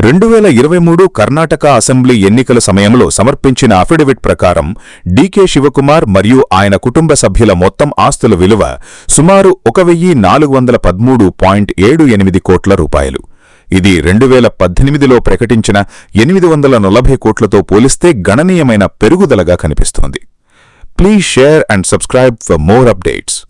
2023 Karnataka assembly ఎన్నికల సమయంలో సమర్పించిన అఫిడవిట్ ప్రకారం డీకే శివకుమార్ మరియు ఆయన కుటుంబ సభ్యుల మొత్తం ఆస్తుల విలువ సుమారు 1,413.78 కోట్ల రూపాయలు. ఇది 2018లో ప్రకటించిన 840 కోట్లతో పోలిస్తే గణనీయమైన పెరుగుదలగా కనిపిస్తోంది. Please share and subscribe for more updates.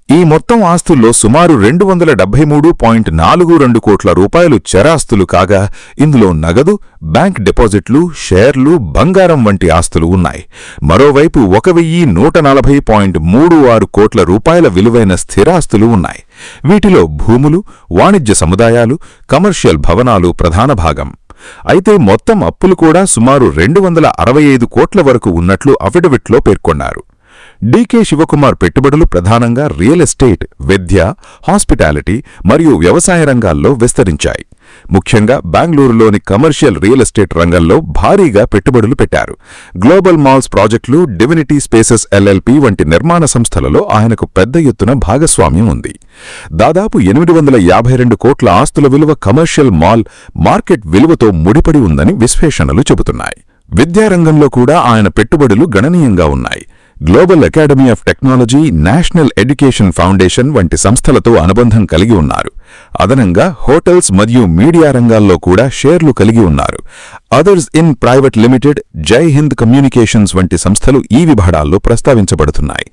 ఈ మొత్తం ఆస్తుల్లో సుమారు 273.42 కోట్ల రూపాయలు చరాస్తులు కాగా ఇందులో నగదు, బ్యాంక్ డిపాజిట్లు, షేర్లు, బంగారం వంటి ఆస్తులు ఉన్నాయి. మరోవైపు 1,140.36 కోట్ల రూపాయల విలువైన స్థిరాస్తులు ఉన్నాయి. వీటిలో భూములు, వాణిజ్య సముదాయాలు, కమర్షియల్ భవనాలు ప్రధాన భాగం. అయితే మొత్తం అప్పులు కూడా సుమారు 265 కోట్ల వరకు ఉన్నట్లు అఫిడవిట్లో పేర్కొన్నారు. డీకే శివకుమార్ పెట్టుబడులు ప్రధానంగా రియల్ ఎస్టేట్, విద్య, హాస్పిటాలిటీ మరియు వ్యవసాయ రంగాల్లో విస్తరించాయి. ముఖ్యంగా బెంగళూరులోని కమర్షియల్ రియల్ ఎస్టేట్ రంగంలో భారీగా పెట్టుబడులు పెట్టారు. గ్లోబల్ మాల్స్ ప్రాజెక్టులు, డివినిటీ స్పేసెస్ ఎల్ఎల్పి వంటి నిర్మాణ సంస్థలలో ఆయనకు పెద్ద ఎత్తున భాగస్వామ్యం ఉంది. దాదాపు 852 కోట్ల ఆస్తుల విలువ కమర్షియల్ మాల్ మార్కెట్ విలువతో ముడిపడి ఉందని విశ్లేషణలు చెబుతున్నాయి. విద్యారంగంలో కూడా ఆయన పెట్టుబడులు గణనీయంగా ఉన్నాయి. Global academy of technology, national education foundation వంటి సంస్థలతో అనుబంధం కలిగి ఉన్నారు. అదనంగా హోటల్స్ మరియు మీడియా రంగాల్లో కూడా షేర్లు కలిగి ఉన్నారు. అదర్స్ ఇన్ ప్రైవేట్ లిమిటెడ్, జై హింద్ కమ్యూనికేషన్స్ వంటి సంస్థలు ఈ విభాగాల్లో ప్రస్తావించబడుతున్నాయి.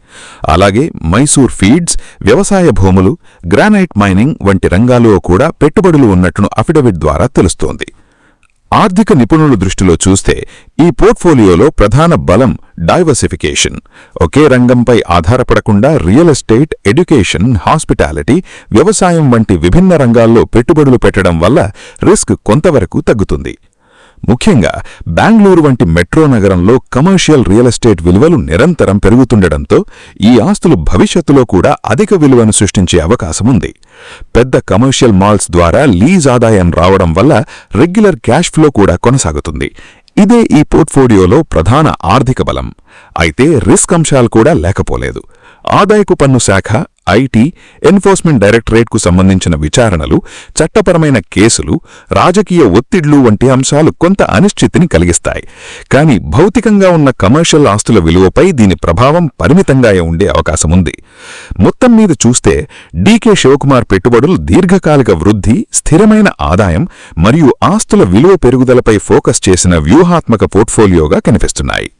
అలాగే మైసూర్ ఫీడ్స్, వ్యవసాయ భూములు, గ్రానైట్ మైనింగ్ వంటి రంగాల్లో కూడా పెట్టుబడులు ఉన్నట్లు అఫిడవిట్ ద్వారా తెలుస్తోంది. ఆర్థిక నిపుణుల దృష్టిలో చూస్తే ఈ పోర్ట్ఫోలియోలో ప్రధాన బలం డైవర్సిఫికేషన్. ఒకే రంగంపై ఆధారపడకుండా రియల్ ఎస్టేట్, ఎడ్యుకేషన్, హాస్పిటాలిటీ, వ్యవసాయం వంటి విభిన్న రంగాల్లో పెట్టుబడులు పెట్టడం వల్ల రిస్క్ కొంతవరకు తగ్గుతుంది. ముఖ్యంగా బెంగళూరు వంటి మెట్రో నగరంలో కమర్షియల్ రియల్ ఎస్టేట్ విలువలు నిరంతరం పెరుగుతుండటంతో ఈ ఆస్తులు భవిష్యత్తులో కూడా అధిక విలువను సృష్టించే అవకాశముంది. పెద్ద కమర్షియల్ మాల్స్ ద్వారా లీజ్ ఆదాయం రావడం వల్ల రెగ్యులర్ క్యాష్ ఫ్లో కూడా కొనసాగుతుంది. ఇదే ఈ పోర్ట్ఫోలియోలో ప్రధాన ఆర్థిక బలం. అయితే రిస్క్ అంశాలు కూడా లేకపోలేదు. ఆదాయపు పన్ను శాఖ, ఐటీ, ఎన్ఫోర్స్మెంట్ డైరెక్టరేట్కు సంబంధించిన విచారణలు, చట్టపరమైన కేసులు, రాజకీయ ఒత్తిళ్లు వంటి అంశాలు కొంత అనిశ్చితిని కలిగిస్తాయి. కానీ భౌతికంగా ఉన్న కమర్షియల్ ఆస్తుల విలువపై దీని ప్రభావం పరిమితంగా ఉండే అవకాశముంది. మొత్తం మీద చూస్తే డీకే శివకుమార్ పెట్టుబడులు దీర్ఘకాలిక వృద్ధి, స్థిరమైన ఆదాయం మరియు ఆస్తుల విలువ పెరుగుదలపై ఫోకస్ చేసిన వ్యూహాత్మక పోర్ట్ఫోలియోగా కనిపిస్తున్నాయి.